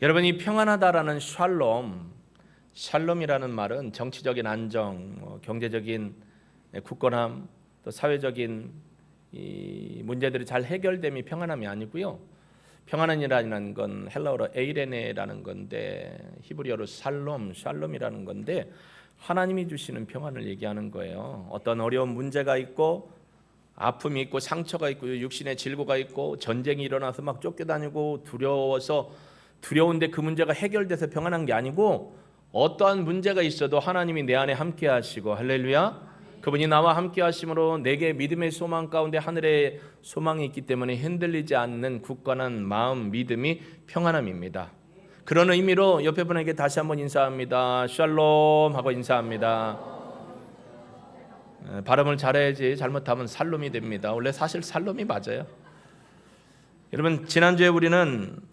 여러분, 이 평안하다라는 샬롬이라는 말은 정치적인 안정, 경제적인 굳건함, 또 사회적인 이 문제들이 잘 해결됨이 평안함이 아니고요. 평안이라는 건 헬라어로 에이레네라는 건데 히브리어로 샬롬이라는 건데 하나님이 주시는 평안을 얘기하는 거예요. 어떤 어려운 문제가 있고 아픔이 있고 상처가 있고 육신의 질고가 있고 전쟁이 일어나서 막 쫓겨다니고 두려운데 그 문제가 해결돼서 평안한 게 아니고 어떠한 문제가 있어도 하나님이 내 안에 함께 하시고 할렐루야, 그분이 나와 함께 하심으로 내게 믿음의 소망 가운데 하늘의 소망이 있기 때문에 흔들리지 않는 굳건한 마음, 믿음이 평안함입니다. 그런 의미로 옆에 분에게 다시 한번 인사합니다. 샬롬 하고 인사합니다. 발음을 잘해야지 잘못하면 살롬이 됩니다. 원래 사실 살롬이 맞아요. 여러분, 지난주에 우리는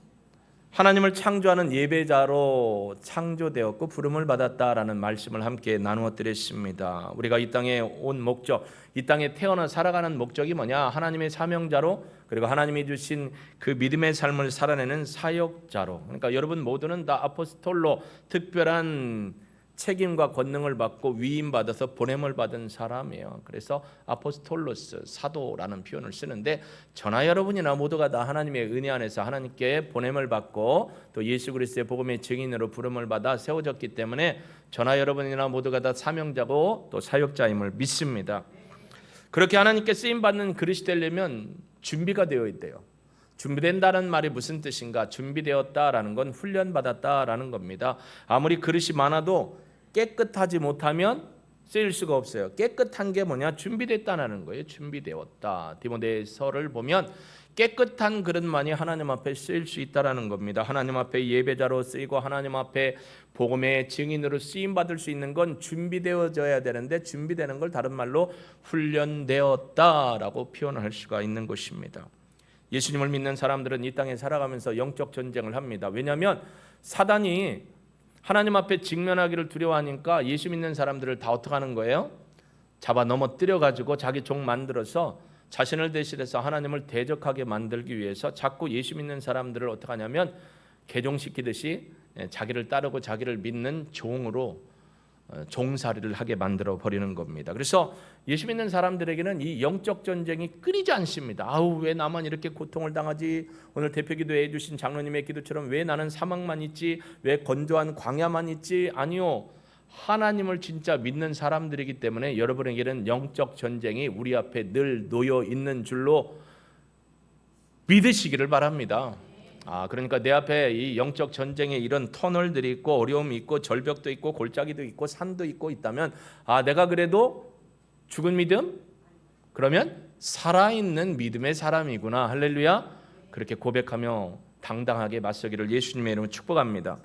하나님을 창조하는 예배자로 창조되었고 부름을 받았다라는 말씀을 함께 나누어 드렸습니다. 우리가 이 땅에 온 목적, 이 땅에 태어나 살아가는 목적이 뭐냐? 하나님의 사명자로, 그리고 하나님이 주신 그 믿음의 삶을 살아내는 사역자로. 그러니까 여러분 모두는 다 아포스톨로 특별한 책임과 권능을 받고 위임받아서 보냄을 받은 사람이에요. 그래서 아포스톨로스, 사도라는 표현을 쓰는데 저나 여러분이나 모두가 다 하나님의 은혜 안에서 하나님께 보냄을 받고 또 예수 그리스도의 복음의 증인으로 부름을 받아 세워졌기 때문에 저나 여러분이나 모두가 다 사명자고 또 사역자임을 믿습니다. 그렇게 하나님께 쓰임받는 그릇이 되려면 준비가 되어야 돼요. 준비된다는 말이 무슨 뜻인가? 준비되었다라는 건 훈련받았다라는 겁니다. 아무리 그릇이 많아도 깨끗하지 못하면 쓰일 수가 없어요. 깨끗한 게 뭐냐? 준비됐다는 거예요. 준비되었다. 디모데서를 보면 깨끗한 그릇만이 하나님 앞에 쓰일 수 있다라는 겁니다. 하나님 앞에 예배자로 쓰이고 하나님 앞에 복음의 증인으로 쓰임 받을 수 있는 건 준비되어져야 되는데 준비되는 걸 다른 말로 훈련되었다라고 표현할 수가 있는 것입니다. 예수님을 믿는 사람들은 이 땅에 살아가면서 영적 전쟁을 합니다. 왜냐하면 사단이 하나님 앞에 직면하기를 두려워하니까 예수 믿는 사람들을 다 어떻게 하는 거예요? 잡아 넘어뜨려가지고 자기 종 만들어서 자신을 대신해서 하나님을 대적하게 만들기 위해서 자꾸 예수 믿는 사람들을 어떻게 하냐면 개종시키듯이 자기를 따르고 자기를 믿는 종으로 종살이를 하게 만들어 버리는 겁니다. 그래서 예수 믿는 사람들에게는 이 영적 전쟁이 끊이지 않습니다. 아우, 왜 나만 이렇게 고통을 당하지? 오늘 대표 기도해 주신 장로님의 기도처럼 왜 나는 사망만 있지? 왜 건조한 광야만 있지? 아니요, 하나님을 진짜 믿는 사람들이기 때문에 여러분에게는 영적 전쟁이 우리 앞에 늘 놓여 있는 줄로 믿으시기를 바랍니다. 그러니까 내 앞에 이 영적 전쟁에 이런 터널들이 있고 어려움이 있고 절벽도 있고 골짜기도 있고 산도 있고 있다면 내가 그래도 죽은 믿음? 그러면 살아있는 믿음의 사람이구나. 할렐루야. 그렇게 고백하며 당당하게 맞서기를 예수님의 이름으로 축복합니다.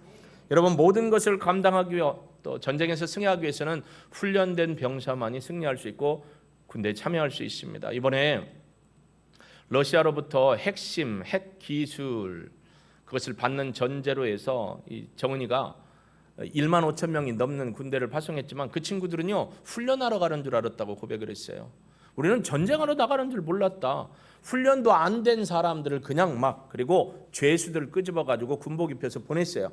여러분, 모든 것을 감당하기 위해 또 전쟁에서 승리하기 위해서는 훈련된 병사만이 승리할 수 있고 군대에 참여할 수 있습니다. 이번에 러시아로부터 핵심, 핵 기술 그것을 받는 전제로 해서 이 정은이가 1만 5천 명이 넘는 군대를 파송했지만 그 친구들은요 훈련하러 가는 줄 알았다고 고백을 했어요. 우리는 전쟁하러 나가는 줄 몰랐다. 훈련도 안 된 사람들을 그냥 그리고 죄수들을 끄집어가지고 군복 입혀서 보냈어요.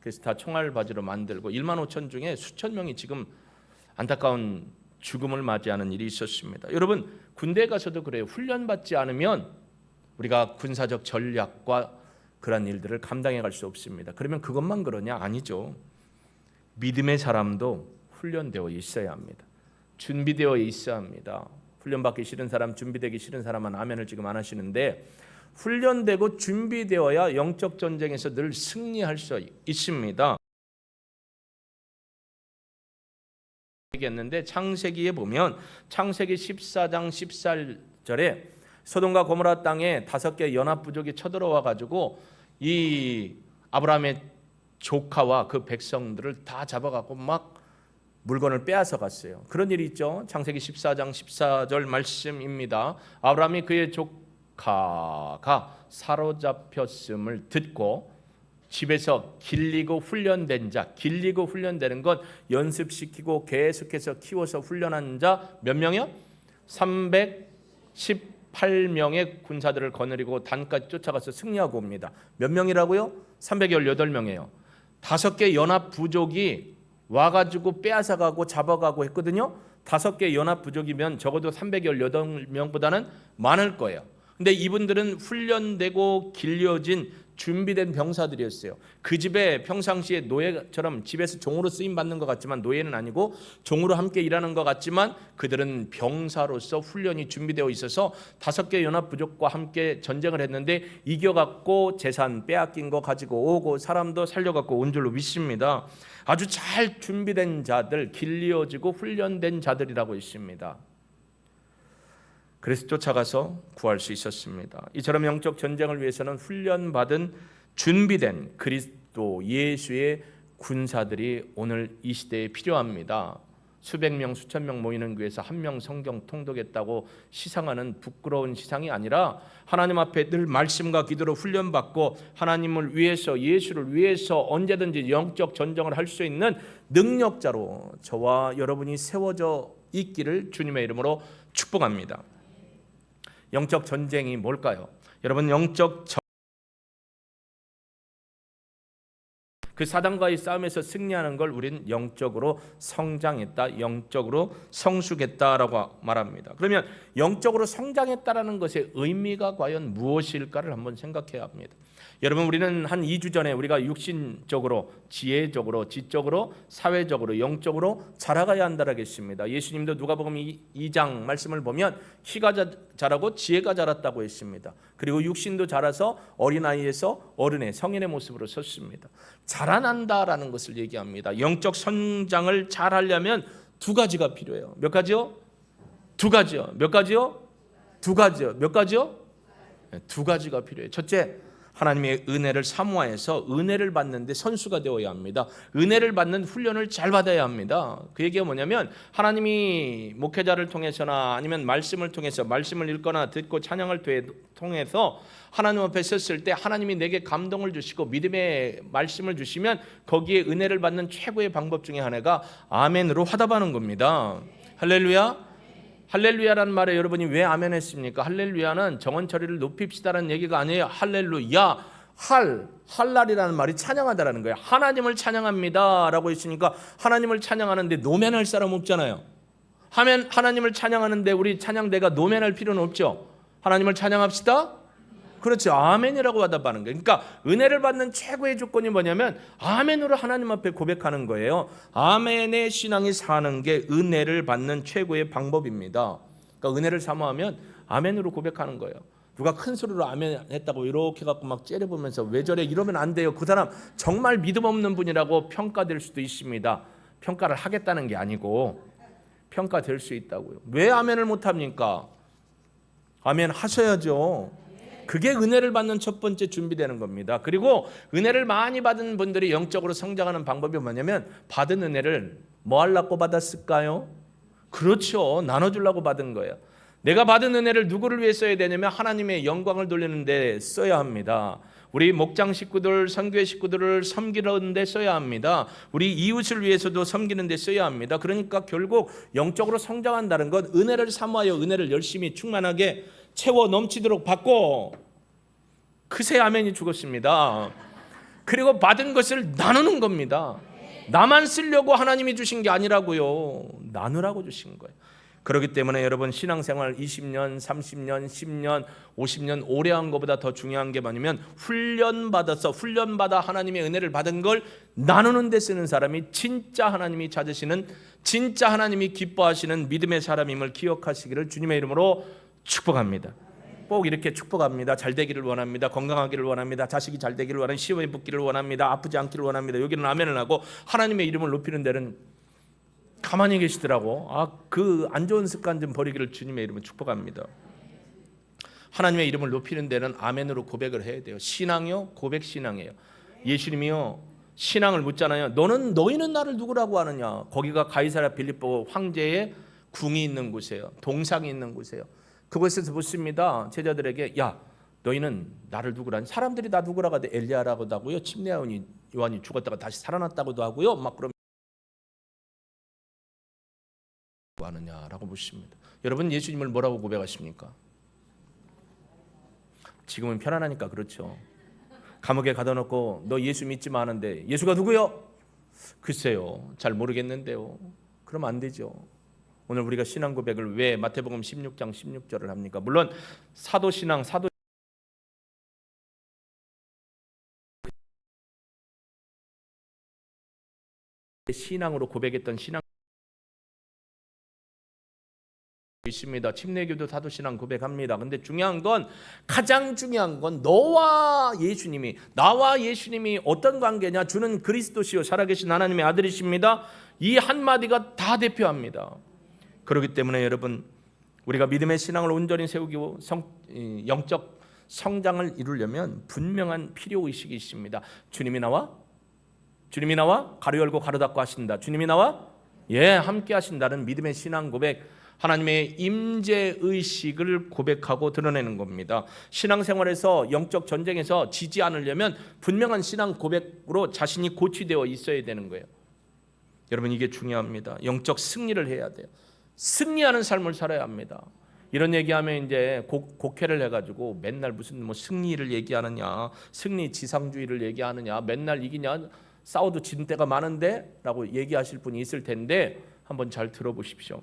그래서 다 총알 바지로 만들고 1만 5천 중에 수천 명이 지금 안타까운 죽음을 맞이하는 일이 있었습니다. 여러분, 군대에 가서도 그래요. 훈련받지 않으면 우리가 군사적 전략과 그런 일들을 감당해 갈 수 없습니다. 그러면 그것만 그러냐? 아니죠. 믿음의 사람도 훈련되어 있어야 합니다. 준비되어 있어야 합니다. 훈련받기 싫은 사람, 준비되기 싫은 사람은 아멘을 지금 안 하시는데 훈련되고 준비되어야 영적 전쟁에서 늘 승리할 수 있습니다. 얘기했는데 창세기에 보면 창세기 14장 14절에 소돔과 고모라 땅에 5개 연합 부족이 쳐들어와 가지고 이 아브라함의 조카와 그 백성들을 다 잡아갖고 물건을 빼앗아 갔어요. 그런 일이 있죠. 창세기 14장 14절 말씀입니다. 아브라함이 그의 조카가 사로잡혔음을 듣고 집에서 길리고 훈련된 자, 길리고 훈련되는 것 연습시키고 계속해서 키워서 훈련한 자 몇 명이요? 310 8명의 군사들을 거느리고 단까지 쫓아가서 승리하고 옵니다. 몇 명이라고요? 318명이에요. 5개 연합 부족이 와가지고 빼앗아가고 잡아가고 했거든요. 5개 연합 부족이면 적어도 318명보다는 많을 거예요. 근데 이분들은 훈련되고 길려진 준비된 병사들이었어요. 그 집에 평상시에 노예처럼 집에서 종으로 쓰임 받는 것 같지만 노예는 아니고 종으로 함께 일하는 것 같지만 그들은 병사로서 훈련이 준비되어 있어서 5개 연합 부족과 함께 전쟁을 했는데 이겨갖고 재산 빼앗긴 거 가지고 오고 사람도 살려갖고 온 줄로 믿습니다. 아주 잘 준비된 자들, 길리어지고 훈련된 자들이라고 있습니다. 그래서 쫓아가서 구할 수 있었습니다. 이처럼 영적 전쟁을 위해서는 훈련받은 준비된 그리스도 예수의 군사들이 오늘 이 시대에 필요합니다. 수백 명, 수천 명 모이는 교회에서 한 명 성경 통독했다고 시상하는 부끄러운 시상이 아니라 하나님 앞에 늘 말씀과 기도로 훈련받고 하나님을 위해서, 예수를 위해서 언제든지 영적 전쟁을 할 수 있는 능력자로 저와 여러분이 세워져 있기를 주님의 이름으로 축복합니다. 영적 전쟁이 뭘까요? 여러분, 그 사단과의 싸움에서 승리하는 걸 우린 영적으로 성장했다, 영적으로 성숙했다라고 말합니다. 그러면 영적으로 성장했다라는 것의 의미가 과연 무엇일까를 한번 생각해야 합니다. 여러분, 우리는 한 2주 전에 우리가 육신적으로, 지혜적으로, 지적으로, 사회적으로, 영적으로 자라가야 한다라고 했습니다. 예수님도 누가복음 2장 말씀을 보면 키가 자라고 지혜가 자랐다고 했습니다. 그리고 육신도 자라서 어린아이에서 어른의 성인의 모습으로 섰습니다. 자라난다라는 것을 얘기합니다. 영적 성장을 잘 하려면 2가지가 필요해요. 몇 가지요? 2가지요. 몇 가지요? 2가지요. 몇 가지요? 2가지가 필요해요. 첫째, 하나님의 은혜를 사모해서 은혜를 받는데 선수가 되어야 합니다. 은혜를 받는 훈련을 잘 받아야 합니다. 그 얘기가 뭐냐면 하나님이 목회자를 통해서나 아니면 말씀을 통해서 말씀을 읽거나 듣고 찬양을 통해서 하나님 앞에 섰을 때 하나님이 내게 감동을 주시고 믿음의 말씀을 주시면 거기에 은혜를 받는 최고의 방법 중에 하나가 아멘으로 화답하는 겁니다. 할렐루야. 할렐루야라는 말에 여러분이 왜 아멘 했습니까? 할렐루야는 정원 처리를 높입시다라는 얘기가 아니에요. 할렐루야, 할랄이라는 말이 찬양하다라는 거예요. 하나님을 찬양합니다라고 했으니까 하나님을 찬양하는데 노면할 사람 없잖아요. 하나님을 찬양하는데 우리 찬양대가 노면할 필요는 없죠. 하나님을 찬양합시다. 그렇죠. 아멘이라고 화답하는 거예요. 그러니까 은혜를 받는 최고의 조건이 뭐냐면 아멘으로 하나님 앞에 고백하는 거예요. 아멘의 신앙이 사는 게 은혜를 받는 최고의 방법입니다. 그러니까 은혜를 사모하면 아멘으로 고백하는 거예요. 누가 큰 소리로 아멘 했다고 이렇게 갖고 막 째려보면서 왜 저래 이러면 안 돼요. 그 사람 정말 믿음 없는 분이라고 평가될 수도 있습니다. 평가를 하겠다는 게 아니고 평가될 수 있다고요. 왜 아멘을 못합니까? 아멘 하셔야죠. 그게 은혜를 받는 첫 번째 준비되는 겁니다. 그리고 은혜를 많이 받은 분들이 영적으로 성장하는 방법이 뭐냐면 받은 은혜를 뭐 하려고 받았을까요? 그렇죠. 나눠주려고 받은 거예요. 내가 받은 은혜를 누구를 위해 써야 되냐면 하나님의 영광을 돌리는 데 써야 합니다. 우리 목장 식구들, 선교회 식구들을 섬기는 데 써야 합니다. 우리 이웃을 위해서도 섬기는 데 써야 합니다. 그러니까 결국 영적으로 성장한다는 건 은혜를 사모하여 은혜를 열심히 충만하게 채워 넘치도록 받고 그새 아멘이 죽었습니다. 그리고 받은 것을 나누는 겁니다. 나만 쓰려고 하나님이 주신 게 아니라고요. 나누라고 주신 거예요. 그렇기 때문에 여러분 신앙생활 20년, 30년, 10년, 50년 오래 한 것보다 더 중요한 게 뭐냐면 훈련받아 하나님의 은혜를 받은 걸 나누는 데 쓰는 사람이 진짜 하나님이 찾으시는, 진짜 하나님이 기뻐하시는 믿음의 사람임을 기억하시기를 주님의 이름으로 축복합니다. 꼭 이렇게 축복합니다. 잘 되기를 원합니다. 건강하기를 원합니다. 자식이 잘 되기를 원합니다. 시험에 붙기를 원합니다. 아프지 않기를 원합니다. 여기는 아멘을 하고 하나님의 이름을 높이는 데는 가만히 계시더라고. 그 안 좋은 습관 좀 버리기를 주님의 이름으로 축복합니다. 하나님의 이름을 높이는 데는 아멘으로 고백을 해야 돼요. 신앙이요? 고백 신앙이에요. 예수님이요 신앙을 묻잖아요. 너희는 나를 누구라고 하느냐? 거기가 가이사랴 빌립보 황제의 궁이 있는 곳이에요. 동상이 있는 곳이에요. 그곳에서 묻습니다. 제자들에게 야 너희는 나를 누구라니? 사람들이 나 누구라고 하되 엘리야라고도 하고요. 침례 요한이 죽었다가 다시 살아났다고도 하고요. 막 그럼 하느냐라고 묻습니다. 여러분 예수님을 뭐라고 고백하십니까? 지금은 편안하니까 그렇죠. 감옥에 가둬놓고 너 예수 믿지마 하는데 예수가 누구요? 글쎄요, 잘 모르겠는데요. 그러면 안 되죠. 오늘 우리가 신앙 고백을 왜 마태복음 16장 16절을 합니까? 물론 사도신앙, 사도 신앙으로 고백했던 신앙 있습니다. 침례교도 사도신앙 고백합니다. 근데 가장 중요한 건 나와 예수님이 어떤 관계냐? 주는 그리스도시요 살아계신 하나님의 아들이십니다. 이 한마디가 다 대표합니다. 그렇기 때문에 여러분, 우리가 믿음의 신앙을 온전히 세우고 영적 성장을 이루려면 분명한 필요의식이 있습니다. 주님이 나와 가로 열고 가로 닫고 하신다. 주님이 나와 함께 하신다는 믿음의 신앙 고백, 하나님의 임재의식을 고백하고 드러내는 겁니다. 신앙생활에서 영적 전쟁에서 지지 않으려면 분명한 신앙 고백으로 자신이 고취되어 있어야 되는 거예요. 여러분, 이게 중요합니다. 영적 승리를 해야 돼요. 승리하는 삶을 살아야 합니다. 이런 얘기하면 이제 곡해를 해가지고 맨날 무슨 승리를 얘기하느냐, 승리 지상주의를 얘기하느냐, 맨날 이기냐, 싸워도 진 때가 많은데 라고 얘기하실 분이 있을 텐데 한번 잘 들어보십시오.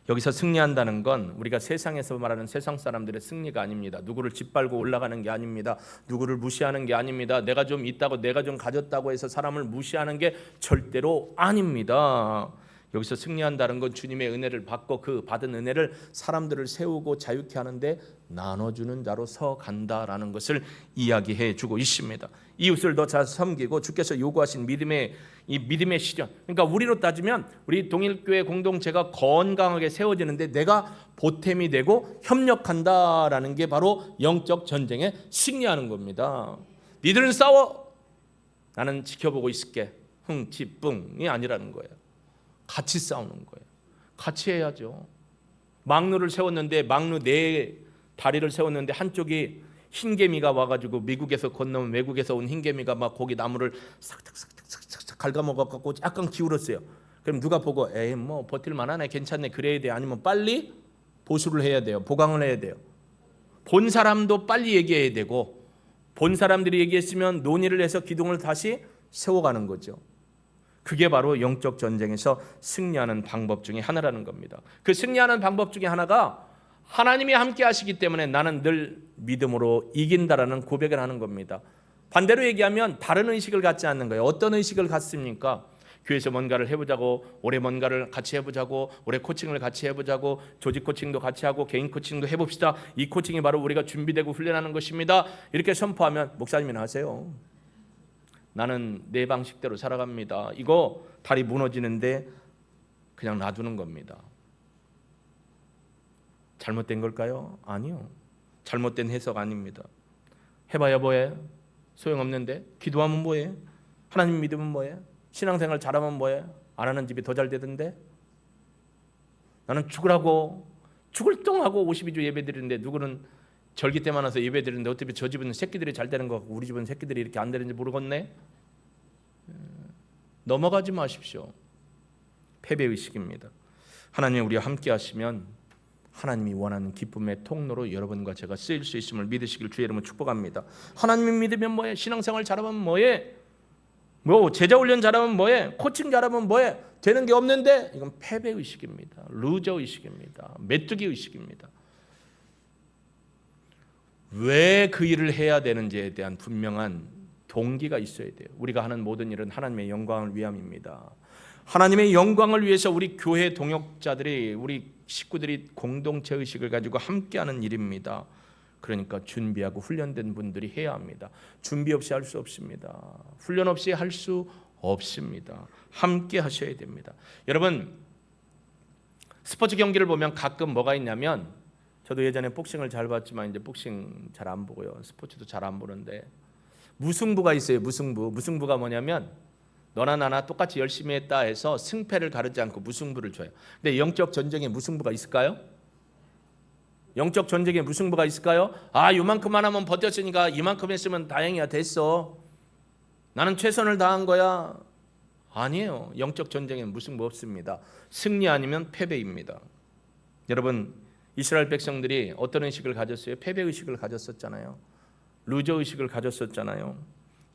여기서 승리한다는 건 우리가 세상에서 말하는 세상 사람들의 승리가 아닙니다. 누구를 짓밟고 올라가는 게 아닙니다. 누구를 무시하는 게 아닙니다. 내가 좀 있다고, 내가 좀 가졌다고 해서 사람을 무시하는 게 절대로 아닙니다. 여기서 승리한다는 건 주님의 은혜를 받고 그 받은 은혜를 사람들을 세우고 자유케 하는데 나눠주는 자로 서 간다라는 것을 이야기해 주고 있습니다. 이웃을 더 잘 섬기고 주께서 요구하신 믿음의 실현, 그러니까 우리로 따지면 우리 동일교회 공동체가 건강하게 세워지는데 내가 보탬이 되고 협력한다라는 게 바로 영적 전쟁에 승리하는 겁니다. 니들은 싸워, 나는 지켜보고 있을게. 흥치뿡이 아니라는 거예요. 같이 싸우는 거예요. 같이 해야죠. 막루를 세웠는데 막루 네 다리를 세웠는데 한쪽이 흰개미가 와가지고 미국에서 건너온 외국에서 온 흰개미가 막 고기 나무를 싹싹싹싹싹 갉아먹어갖고 약간 기울었어요. 그럼 누가 보고 에이 뭐 버틸만하네, 괜찮네, 그래야 돼? 아니면 빨리 보수를 해야 돼요? 보강을 해야 돼요? 본 사람도 빨리 얘기해야 되고, 본 사람들이 얘기했으면 논의를 해서 기둥을 다시 세워가는 거죠. 그게 바로 영적 전쟁에서 승리하는 방법 중에 하나라는 겁니다. 그 승리하는 방법 중에 하나가 하나님이 함께 하시기 때문에 나는 늘 믿음으로 이긴다라는 고백을 하는 겁니다. 반대로 얘기하면 다른 의식을 갖지 않는 거예요. 어떤 의식을 갖습니까? 교회에서 뭔가를 해보자고, 올해 뭔가를 같이 해보자고, 올해 코칭을 같이 해보자고, 조직 코칭도 같이 하고 개인 코칭도 해봅시다. 이 코칭이 바로 우리가 준비되고 훈련하는 것입니다. 이렇게 선포하면 목사님이나 하세요. 나는 내 방식대로 살아갑니다. 이거 다리 무너지는데 그냥 놔두는 겁니다. 잘못된 걸까요? 아니요. 잘못된 해석 아닙니다. 해봐야 뭐해? 소용없는데. 기도하면 뭐해? 하나님 믿으면 뭐해? 신앙생활 잘하면 뭐해? 안 하는 집이 더 잘 되던데. 나는 죽을 똥하고 52주 예배 드리는데 누구는 절기 때만 와서 예배 드리는데 어차피 저 집은 새끼들이 잘 되는 거 같고 우리 집은 새끼들이 이렇게 안 되는지 모르겠네. 넘어가지 마십시오. 패배의식입니다. 하나님이 우리와 함께 하시면 하나님이 원하는 기쁨의 통로로 여러분과 제가 쓰일 수 있음을 믿으시길 주의 이름으로 축복합니다. 하나님을 믿으면 뭐해? 신앙생활 잘하면 뭐해? 제자훈련 잘하면 뭐해? 코칭 잘하면 뭐해? 되는 게 없는데 이건 패배의식입니다. 루저의식입니다. 메뚜기의식입니다. 왜 그 일을 해야 되는지에 대한 분명한 동기가 있어야 돼요. 우리가 하는 모든 일은 하나님의 영광을 위함입니다. 하나님의 영광을 위해서 우리 교회 동역자들이, 우리 식구들이 공동체 의식을 가지고 함께하는 일입니다. 그러니까 준비하고 훈련된 분들이 해야 합니다. 준비 없이 할 수 없습니다. 훈련 없이 할 수 없습니다. 함께 하셔야 됩니다. 여러분, 스포츠 경기를 보면 가끔 뭐가 있냐면, 저도 예전에 복싱을 잘 봤지만 이제 복싱 잘 안 보고요. 스포츠도 잘 안 보는데 무승부가 있어요. 무승부가 뭐냐면 너나 나나 똑같이 열심히 했다 해서 승패를 가르지 않고 무승부를 줘요. 근데 영적 전쟁에 무승부가 있을까요? 영적 전쟁에 무승부가 있을까요? 요만큼만 하면 버텼으니까 이만큼 했으면 다행이야, 됐어. 나는 최선을 다한 거야. 아니에요. 영적 전쟁에 무승부 없습니다. 승리 아니면 패배입니다. 여러분, 이스라엘 백성들이 어떤 의식을 가졌어요? 패배 의식을 가졌었잖아요. 루저 의식을 가졌었잖아요.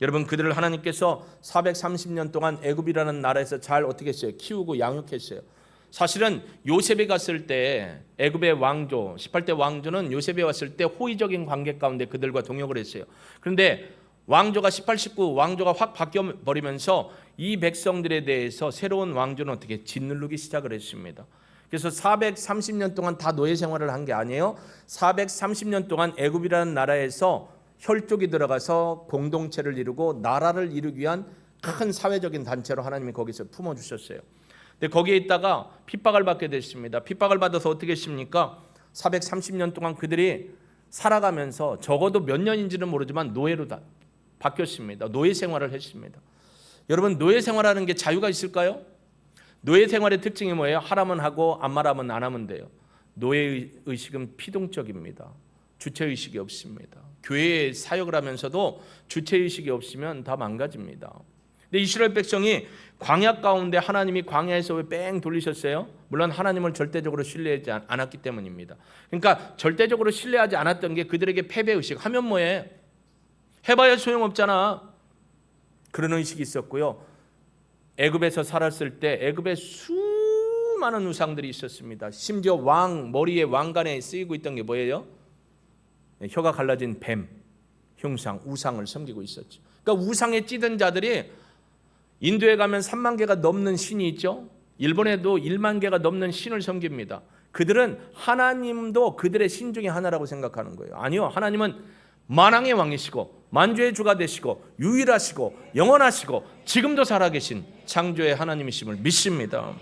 여러분, 그들을 하나님께서 430년 동안 애굽이라는 나라에서 잘 어떻게 했어요? 키우고 양육했어요. 사실은 요셉이 갔을 때 애굽의 왕조 18대 왕조는 요셉이 왔을 때 호의적인 관계 가운데 그들과 동역을 했어요. 그런데 왕조가 18, 19 왕조가 확 바뀌어 버리면서 이 백성들에 대해서 새로운 왕조는 어떻게 짓누르기 시작을 했습니다. 그래서 430년 동안 다 노예 생활을 한 게 아니에요. 430년 동안 애굽이라는 나라에서 혈족이 들어가서 공동체를 이루고 나라를 이루기 위한 큰 사회적인 단체로 하나님이 거기서 품어주셨어요. 근데 거기에 있다가 핍박을 받게 됐습니다. 핍박을 받아서 어떻게 했습니까? 430년 동안 그들이 살아가면서 적어도 몇 년인지는 모르지만 노예로 다 바뀌었습니다. 노예 생활을 했습니다. 여러분, 노예 생활하는 게 자유가 있을까요? 노예 생활의 특징이 뭐예요? 하라면 하고 안 말하면 안 하면 돼요. 노예 의식은 피동적입니다. 주체의식이 없습니다. 교회에 사역을 하면서도 주체의식이 없으면 다 망가집니다. 근데 이스라엘 백성이 광야 가운데 하나님이 광야에서 왜 뺑 돌리셨어요? 물론 하나님을 절대적으로 신뢰하지 않았기 때문입니다. 그러니까 절대적으로 신뢰하지 않았던 게 그들에게 패배의식. 하면 뭐해? 해봐야 소용없잖아. 그런 의식이 있었고요. 애굽에서 살았을 때 애굽에 수많은 우상들이 있었습니다. 심지어 왕 머리에 왕관에 쓰이고 있던 게 뭐예요? 혀가 갈라진 뱀, 흉상, 우상을 섬기고 있었죠. 그러니까 우상에 찌든 자들이 인도에 가면 3만 개가 넘는 신이 있죠. 일본에도 1만 개가 넘는 신을 섬깁니다. 그들은 하나님도 그들의 신 중에 하나라고 생각하는 거예요. 아니요, 하나님은 만왕의 왕이시고 만주의 주가 되시고 유일하시고 영원하시고 지금도 살아계신 창조의 하나님이심을 믿습니다.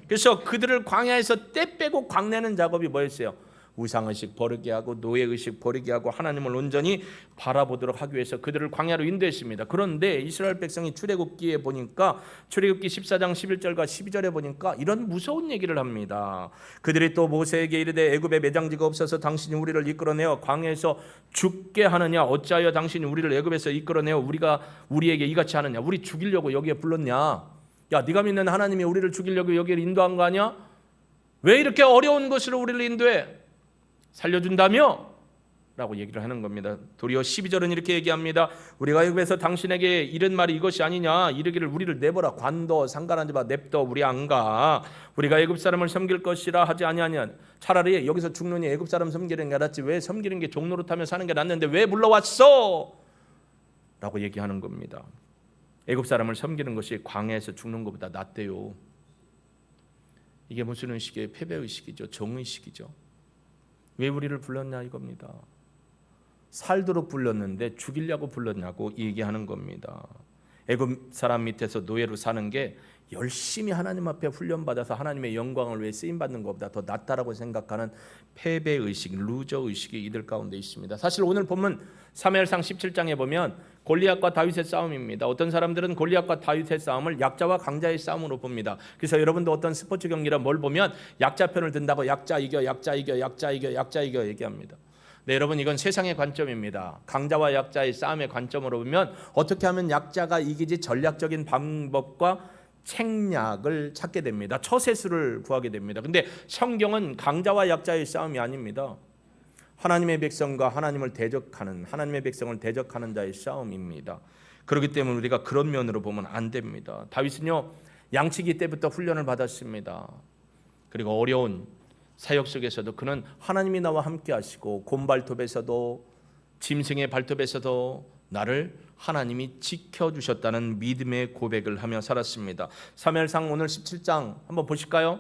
그래서 그들을 광야에서 떼 빼고 광내는 작업이 뭐였어요? 우상의식 버리게 하고 노예의식 버리게 하고 하나님을 온전히 바라보도록 하기 위해서 그들을 광야로 인도했습니다. 그런데 이스라엘 백성이 출애굽기에 보니까 출애굽기 14장 11절과 12절에 보니까 이런 무서운 얘기를 합니다. 그들이 또 모세에게 이르되 애굽에 매장지가 없어서 당신이 우리를 이끌어내어 광야에서 죽게 하느냐? 어찌하여 당신이 우리를 애굽에서 이끌어내어 우리에게 이같이 하느냐? 우리 죽이려고 여기에 불렀냐? 야, 네가 믿는 하나님이 우리를 죽이려고 여기를 인도한 거 아니야? 왜 이렇게 어려운 것으로 우리를 인도해? 살려준다며? 라고 얘기를 하는 겁니다. 도리어 12절은 이렇게 얘기합니다. 우리가 애굽에서 당신에게 이른 말이 이것이 아니냐? 이르기를 우리를 내버라. 관둬 상관하지 마. 냅둬. 우리 안 가. 우리가 애굽 사람을 섬길 것이라 하지 아니하냐? 차라리 여기서 죽느니 애굽 사람 섬기는 게 낫지. 왜 섬기는 게 종노릇하며 사는 게 낫는데 왜 불러왔어? 라고 얘기하는 겁니다. 애굽 사람을 섬기는 것이 광야에서 죽는 것보다 낫대요. 이게 무슨 의식이에요? 패배의식이죠. 정의식이죠. 왜 우리를 불렀냐 이겁니다. 살도록 불렀는데 죽이려고 불렀냐고 얘기하는 겁니다. 애굽 사람 밑에서 노예로 사는 게 열심히 하나님 앞에 훈련받아서 하나님의 영광을 위해 쓰임받는 것보다 더 낫다라고 생각하는 패배의식, 루저의식이 이들 가운데 있습니다. 사실 오늘 본문 사무엘상 17장에 보면 골리앗과 다윗의 싸움입니다. 어떤 사람들은 골리앗과 다윗의 싸움을 약자와 강자의 싸움으로 봅니다. 그래서 여러분도 어떤 스포츠 경기라 뭘 보면 약자 편을 든다고 약자 이겨 얘기합니다. 네, 여러분, 이건 세상의 관점입니다. 강자와 약자의 싸움의 관점으로 보면 어떻게 하면 약자가 이기지 전략적인 방법과 책략을 찾게 됩니다. 처세술을 구하게 됩니다. 근데 성경은 강자와 약자의 싸움이 아닙니다. 하나님의 백성과 하나님을 대적하는, 하나님의 백성을 대적하는 자의 싸움입니다. 그렇기 때문에 우리가 그런 면으로 보면 안 됩니다. 다윗은요, 양치기 때부터 훈련을 받았습니다. 그리고 어려운 사역 속에서도 그는 하나님이 나와 함께 하시고 곰발톱에서도 짐승의 발톱에서도 나를 하나님이 지켜주셨다는 믿음의 고백을 하며 살았습니다. 사무엘상 오늘 17장 한번 보실까요?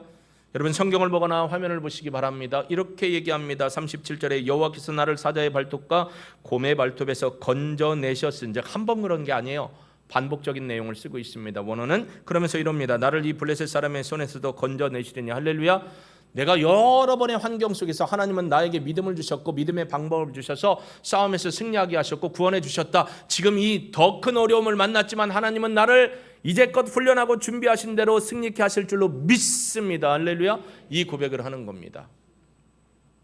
여러분, 성경을 보거나 화면을 보시기 바랍니다. 이렇게 얘기합니다. 37절에 여호와께서 나를 사자의 발톱과 곰의 발톱에서 건져내셨은즉, 한 번 그런 게 아니에요. 반복적인 내용을 쓰고 있습니다. 원어는 그러면서 이럽니다. 나를 이 블레셋 사람의 손에서도 건져내시리니. 할렐루야. 내가 여러 번의 환경 속에서 하나님은 나에게 믿음을 주셨고 믿음의 방법을 주셔서 싸움에서 승리하게 하셨고 구원해 주셨다. 지금 이 더 큰 어려움을 만났지만 하나님은 나를 이제껏 훈련하고 준비하신 대로 승리케 하실 줄로 믿습니다. 할렐루야. 이 고백을 하는 겁니다.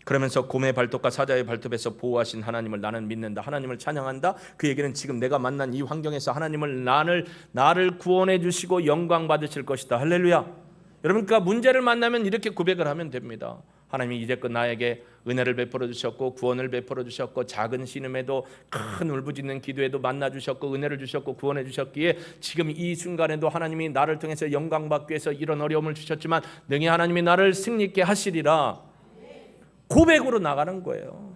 그러면서 곰의 발톱과 사자의 발톱에서 보호하신 하나님을 나는 믿는다. 하나님을 찬양한다. 그 얘기는 지금 내가 만난 이 환경에서 하나님을 나를 구원해 주시고 영광 받으실 것이다. 할렐루야. 여러분, 그러니까 문제를 만나면 이렇게 고백을 하면 됩니다. 하나님이 이제껏 나에게 은혜를 베풀어 주셨고 구원을 베풀어 주셨고 작은 신음에도 큰 울부짖는 기도에도 만나 주셨고 은혜를 주셨고 구원해 주셨기에 지금 이 순간에도 하나님이 나를 통해서 영광 받기 위해서 이런 어려움을 주셨지만 능히 하나님이 나를 승리 있게 하시리라 고백으로 나가는 거예요.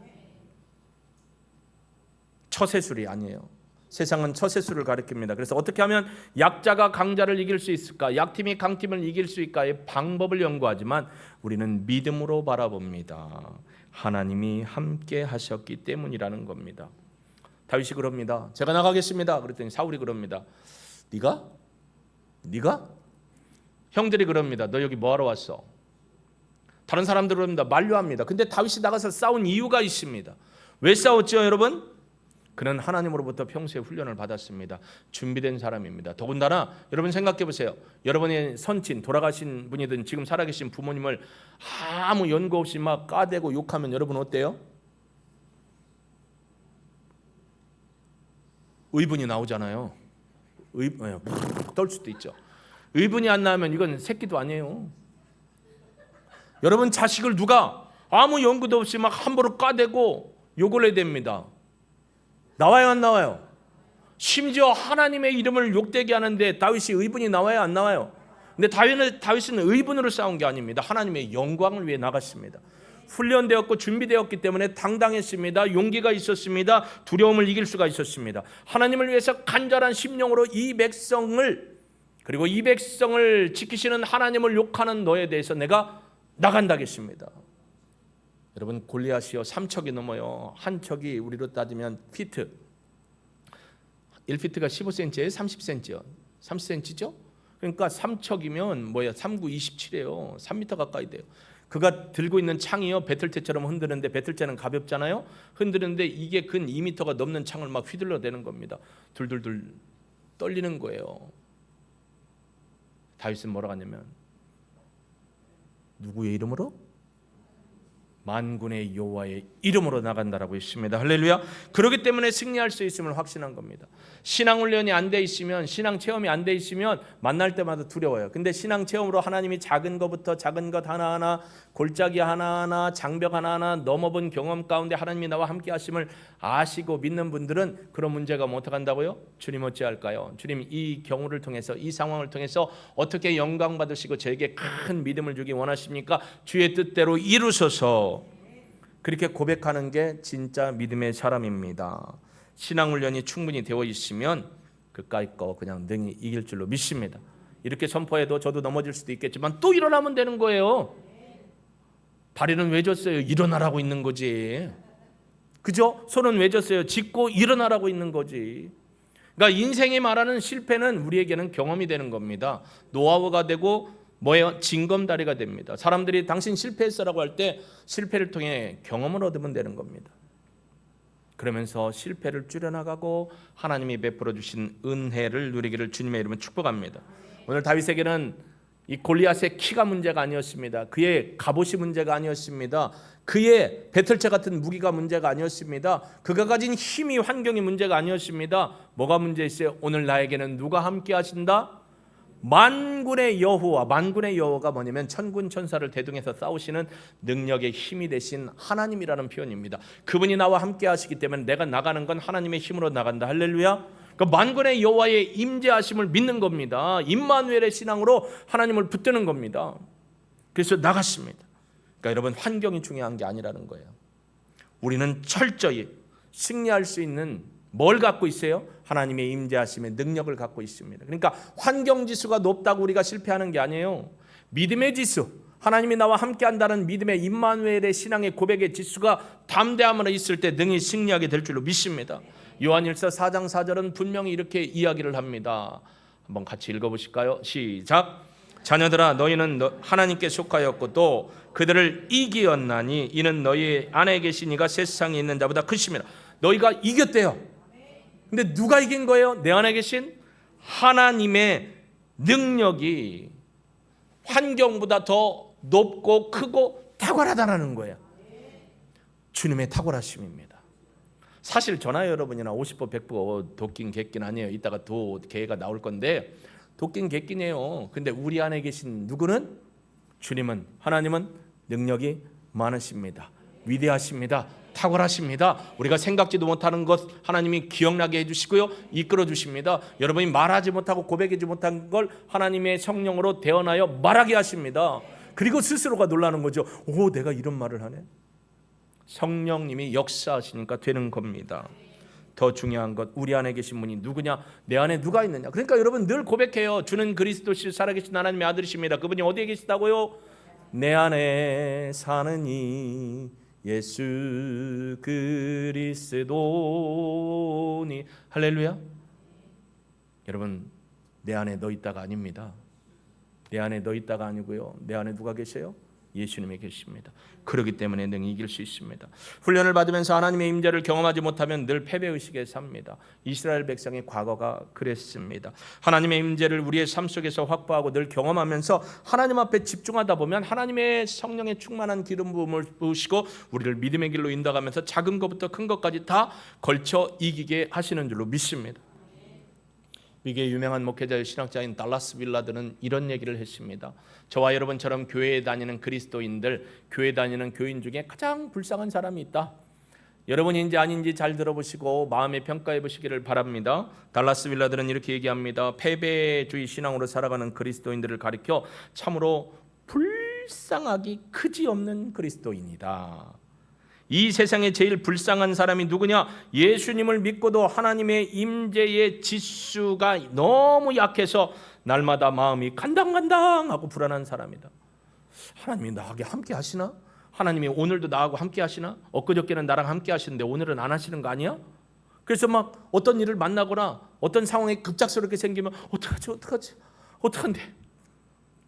처세술이 아니에요. 세상은 처세술을 가리킵니다. 그래서 어떻게 하면 약자가 강자를 이길 수 있을까? 약팀이 강팀을 이길 수 있을까의 방법을 연구하지만 우리는 믿음으로 바라봅니다. 하나님이 함께 하셨기 때문이라는 겁니다. 다윗이 그럽니다. 제가 나가겠습니다. 그랬더니 사울이 그럽니다. 네가? 형들이 그럽니다. 너 여기 뭐하러 왔어? 다른 사람들은 그럽니다. 만류합니다. 근데 다윗이 나가서 싸운 이유가 있습니다. 왜 싸웠죠, 여러분? 그는 하나님으로부터 평소에 훈련을 받았습니다. 준비된 사람입니다. 더군다나 여러분 생각해 보세요. 여러분의 선친, 돌아가신 분이든 지금 살아계신 부모님을 아무 연고 없이 막 까대고 욕하면 여러분 어때요? 의분이 나오잖아요. 떨 수도 있죠. 의분이 안 나면 이건 새끼도 아니에요. 여러분 자식을 누가 아무 연구도 없이 막 함부로 까대고 욕을 해야 됩니다. 나와요 안 나와요? 심지어 하나님의 이름을 욕되게 하는데 다윗이 의분이 나와요 안 나와요? 근데 다윗은 의분으로 싸운 게 아닙니다. 하나님의 영광을 위해 나갔습니다. 훈련되었고 준비되었기 때문에 당당했습니다. 용기가 있었습니다. 두려움을 이길 수가 있었습니다. 하나님을 위해서 간절한 심령으로 이 백성을 그리고 이 백성을 지키시는 하나님을 욕하는 너에 대해서 내가 나간다겠습니다. 여러분 골리앗이요 3척이 넘어요. 한 척이 우리로 따지면 피트 1피트가 15cm에 30cm요 30cm죠? 그러니까 3척이면 뭐야 3구 27이에요 3m 가까이 돼요. 그가 들고 있는 창이요 배틀째처럼 흔드는데 배틀째는 가볍잖아요. 흔드는데 이게 근 2m가 넘는 창을 막 휘둘러대는 겁니다. 둘둘둘 떨리는 거예요. 다윗은 뭐라고 하냐면 누구의 이름으로? 만군의 여호와의 이름으로 나간다라고 했습니다. 할렐루야. 그렇기 때문에 승리할 수 있음을 확신한 겁니다. 신앙 훈련이 안 돼 있으면 신앙 체험이 안 돼 있으면 만날 때마다 두려워요. 근데 신앙 체험으로 하나님이 작은 것부터 작은 것 하나하나 골짜기 하나하나 장벽 하나하나 넘어본 경험 가운데 하나님이 나와 함께 하심을 아시고 믿는 분들은 그런 문제가 뭐 어떻게 한다고요? 주님 어찌할까요? 주님 이 경우를 통해서 이 상황을 통해서 어떻게 영광 받으시고 저에게 큰 믿음을 주기 원하십니까? 주의 뜻대로 이루소서. 그렇게 고백하는 게 진짜 믿음의 사람입니다. 신앙훈련이 충분히 되어 있으면 그까이 거 그냥 능히 이길 줄로 믿습니다. 이렇게 선포해도 저도 넘어질 수도 있겠지만 또 일어나면 되는 거예요. 다리는 왜 졌어요? 일어나라고 있는 거지. 그죠? 손은 왜 졌어요? 짚고 일어나라고 있는 거지. 그러니까 인생이 말하는 실패는 우리에게는 경험이 되는 겁니다. 노하우가 되고 뭐예요? 징검다리가 됩니다. 사람들이 당신 실패했어라고 할 때 실패를 통해 경험을 얻으면 되는 겁니다. 그러면서 실패를 줄여나가고 하나님이 베풀어 주신 은혜를 누리기를 주님의 이름으로 축복합니다. 오늘 다윗에게는 이 골리앗의 키가 문제가 아니었습니다. 그의 갑옷이 문제가 아니었습니다. 그의 배틀차 같은 무기가 문제가 아니었습니다. 그가 가진 힘이 환경이 문제가 아니었습니다. 뭐가 문제 있어요? 오늘 나에게는 누가 함께 하신다? 만군의 여호와. 만군의 여호와가 뭐냐면 천군 천사를 대동해서 싸우시는 능력의 힘이 되신 하나님이라는 표현입니다. 그분이 나와 함께 하시기 때문에 내가 나가는 건 하나님의 힘으로 나간다. 할렐루야. 그러니까 만군의 여호와의 임재하심을 믿는 겁니다. 임마누엘의 신앙으로 하나님을 붙드는 겁니다. 그래서 나갔습니다. 그러니까 여러분 환경이 중요한 게 아니라는 거예요. 우리는 철저히 승리할 수 있는 뭘 갖고 있어요? 하나님의 임재하심의 능력을 갖고 있습니다. 그러니까 환경 지수가 높다고 우리가 실패하는 게 아니에요. 믿음의 지수, 하나님이 나와 함께한다는 믿음의 임마누엘의 신앙의 고백의 지수가 담대함으로 있을 때 능히 승리하게 될 줄로 믿습니다. 요한일서 4장 4절은 분명히 이렇게 이야기를 합니다. 한번 같이 읽어보실까요? 시작. 자녀들아 너희는 하나님께 속하였고 또 그들을 이기었나니 이는 너희 안에 계신 이가 세상에 있는 자보다 크심이라. 너희가 이겼대요. 근데 누가 이긴 거예요? 내 안에 계신 하나님의 능력이 환경보다 더 높고 크고 탁월하다는 거예요. 주님의 탁월하심입니다. 사실 저나 여러분이나 50보 100보 도끼는 객긴 아니에요. 이따가 개가 나올 건데 도끼는 객긴이에요. 근데 우리 안에 계신 누구는? 주님은, 하나님은 능력이 많으십니다. 위대하십니다. 탁월하십니다. 우리가 생각지도 못하는 것 하나님이 기억나게 해주시고요, 이끌어 주십니다. 여러분이 말하지 못하고 고백하지 못한 걸 하나님의 성령으로 대언하여 말하게 하십니다. 그리고 스스로가 놀라는 거죠. 오, 내가 이런 말을 하네. 성령님이 역사하시니까 되는 겁니다. 더 중요한 것, 우리 안에 계신 분이 누구냐? 내 안에 누가 있느냐? 그러니까 여러분 늘 고백해요. 주는 그리스도시 살아계신 하나님의 아들이십니다. 그분이 어디에 계시다고요? 내 안에 사는 이 예수 그리스도니. 할렐루야. 여러분, 내 안에 너 있다가 아닙니다. 내 안에 너 있다가 아니고요, 내 안에 누가 계세요? 예수님이 계십니다. 그렇기 때문에 능히 이길 수 있습니다. 훈련을 받으면서 하나님의 임재를 경험하지 못하면 늘 패배의식에 삽니다. 이스라엘 백성의 과거가 그랬습니다. 하나님의 임재를 우리의 삶 속에서 확보하고 늘 경험하면서 하나님 앞에 집중하다 보면 하나님의 성령의 충만한 기름 부음을 부으시고 우리를 믿음의 길로 인도하면서 작은 것부터 큰 것까지 다 걸쳐 이기게 하시는 줄로 믿습니다. 미국의 유명한 목회자의 신학자인 달라스 윌라드는 이런 얘기를 했습니다. 저와 여러분처럼 교회에 다니는 그리스도인들, 교회 다니는 교인 중에 가장 불쌍한 사람이 있다. 여러분인지 아닌지 잘 들어보시고 마음에 평가해 보시기를 바랍니다. 달라스 윌라드는 이렇게 얘기합니다. 패배주의 신앙으로 살아가는 그리스도인들을 가리켜 참으로 불쌍하기 그지없는 그리스도인이다. 이 세상에 제일 불쌍한 사람이 누구냐? 예수님을 믿고도 하나님의 임재의 지수가 너무 약해서 날마다 마음이 간당간당하고 불안한 사람이다. 하나님이 나하고 함께 하시나? 하나님이 오늘도 나하고 함께 하시나? 엊그저께는 나랑 함께 하시는데 오늘은 안 하시는 거 아니야? 그래서 막 어떤 일을 만나거나 어떤 상황이 급작스럽게 생기면 어떡하지?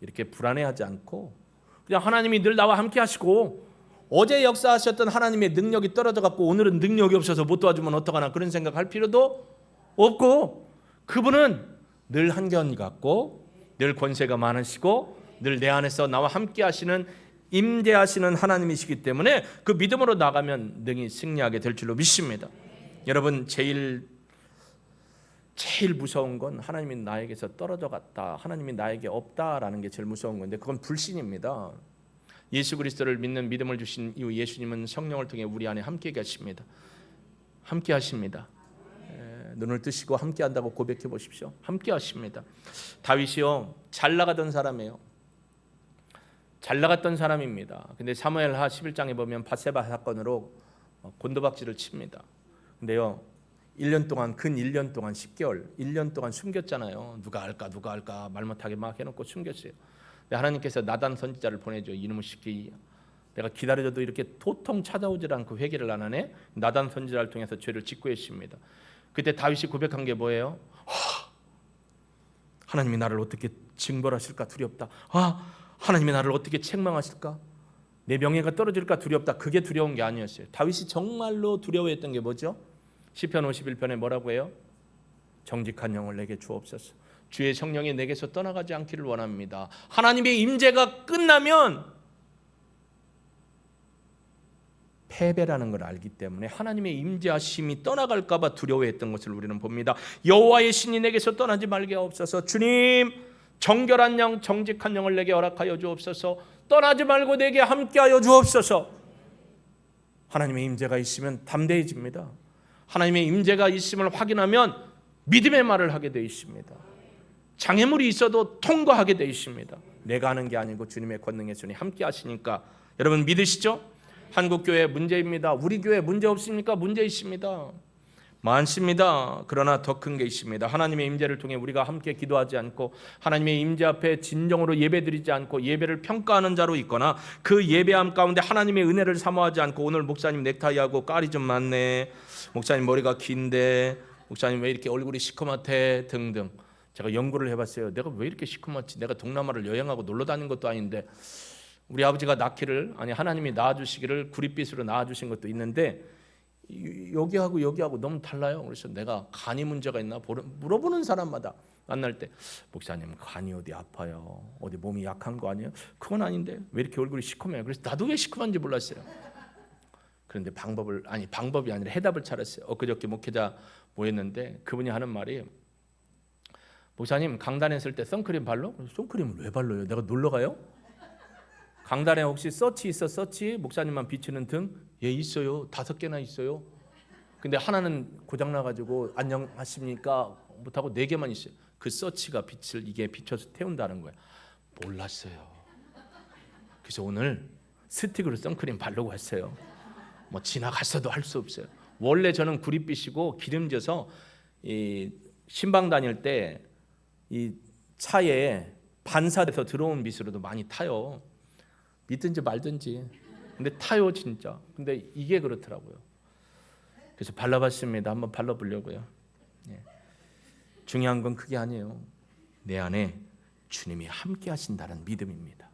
이렇게 불안해하지 않고 그냥 하나님이 늘 나와 함께 하시고 어제 역사하셨던 하나님의 능력이 떨어져 갖고 오늘은 능력이 없어서 못 도와주면 어떡하나 그런 생각할 필요도 없고, 그분은 늘 한견 같고 늘 권세가 많으시고 늘 내 안에서 나와 함께 하시는 임재하시는 하나님이시기 때문에 그 믿음으로 나가면 능히 승리하게 될 줄로 믿습니다. 여러분, 제일 무서운 건 하나님이 나에게서 떨어져 갔다, 하나님이 나에게 없다라는 게 제일 무서운 건데 그건 불신입니다. 예수 그리스도를 믿는 믿음을 주신 이후 예수님은 성령을 통해 우리 안에 함께 계십니다. 함께 하십니다. 눈을 뜨시고 함께 한다고 고백해 보십시오. 함께 하십니다. 다윗이요, 잘 나가던 사람이에요. 잘 나갔던 사람입니다. 근데 사무엘하 11장에 보면 밧세바 사건으로 곤두박질을 칩니다. 근데요, 1년 동안, 근 1년 동안 10개월, 1년 동안 숨겼잖아요. 누가 알까 말 못하게 막 해놓고 숨겼어요. 하나님께서 나단 선지자를 보내줘. 이놈의 시끼, 내가 기다려줘도 이렇게 도통 찾아오질 않고 회개를 안 하네. 나단 선지자를 통해서 죄를 짓고 했습니다. 그때 다윗이 고백한 게 뭐예요? 하나님이 나를 어떻게 징벌하실까 두렵다. 하나님이 나를 어떻게 책망하실까? 내 명예가 떨어질까 두렵다. 그게 두려운 게 아니었어요. 다윗이 정말로 두려워했던 게 뭐죠? 시편 51편에 뭐라고 해요? 정직한 영을 내게 주옵소서. 주의 성령이 내게서 떠나가지 않기를 원합니다. 하나님의 임재가 끝나면 패배라는 걸 알기 때문에 하나님의 임재하심이 떠나갈까 봐 두려워했던 것을 우리는 봅니다. 여호와의 신이 내게서 떠나지 말게 하옵소서. 주님, 정결한 영, 정직한 영을 내게 허락하여 주옵소서. 떠나지 말고 내게 함께하여 주옵소서. 하나님의 임재가 있으면 담대해집니다. 하나님의 임재가 있음을 확인하면 믿음의 말을 하게 되어 있습니다. 장애물이 있어도 통과하게 되어 있습니다. 내가 하는 게 아니고 주님의 권능의 손이 함께 하시니까. 여러분 믿으시죠? 한국교회 문제입니다. 우리 교회 문제 없습니까? 문제 있습니다. 많습니다. 그러나 더 큰 게 있습니다. 하나님의 임재를 통해 우리가 함께 기도하지 않고 하나님의 임재 앞에 진정으로 예배드리지 않고 예배를 평가하는 자로 있거나 그 예배함 가운데 하나님의 은혜를 사모하지 않고 오늘 목사님 넥타이하고 깔이 좀 많네, 목사님 머리가 긴데, 목사님 왜 이렇게 얼굴이 시커멓대 등등. 제가 연구를 해봤어요. 내가 왜 이렇게 시커멓지? 내가 동남아를 여행하고 놀러 다닌 것도 아닌데 우리 아버지가 낳기를, 아니 하나님이 낳아주시기를 구릿빛으로 낳아주신 것도 있는데 여기하고 너무 달라요. 그래서 내가 간이 문제가 있나 물어보는 사람마다 만날 때, 목사님 간이 어디 아파요? 어디 몸이 약한 거 아니에요? 그건 아닌데 왜 이렇게 얼굴이 시커매요? 그래서 나도 왜 시커먼지 몰랐어요. 그런데 방법이 아니라 해답을 찾았어요. 엊그저께 목회자 모였는데 그분이 하는 말이, 목사님 강단에 있을 때 선크림 발로? 선크림을 왜 발라요? 내가 놀러 가요? 강단에 혹시 서치 있어? 서치? 목사님만 비추는 등? 예, 있어요. 5개나 있어요. 근데 하나는 고장나가지고 안녕하십니까 못하고 4개만 있어요. 그 서치가 빛을 이게 비춰서 태운다는 거예요. 몰랐어요. 그래서 오늘 스틱으로 선크림 바르고 왔어요. 뭐 지나갔어도 할 수 없어요. 원래 저는 구릿빛이고 기름져서 이 신방 다닐 때 이 차에 반사돼서 들어온 빛으로도 많이 타요. 믿든지 말든지. 근데 타요 진짜. 근데 이게 그렇더라고요. 그래서 발라봤습니다. 한번 발라보려고요. 예. 중요한 건 그게 아니에요. 내 안에 주님이 함께 하신다는 믿음입니다.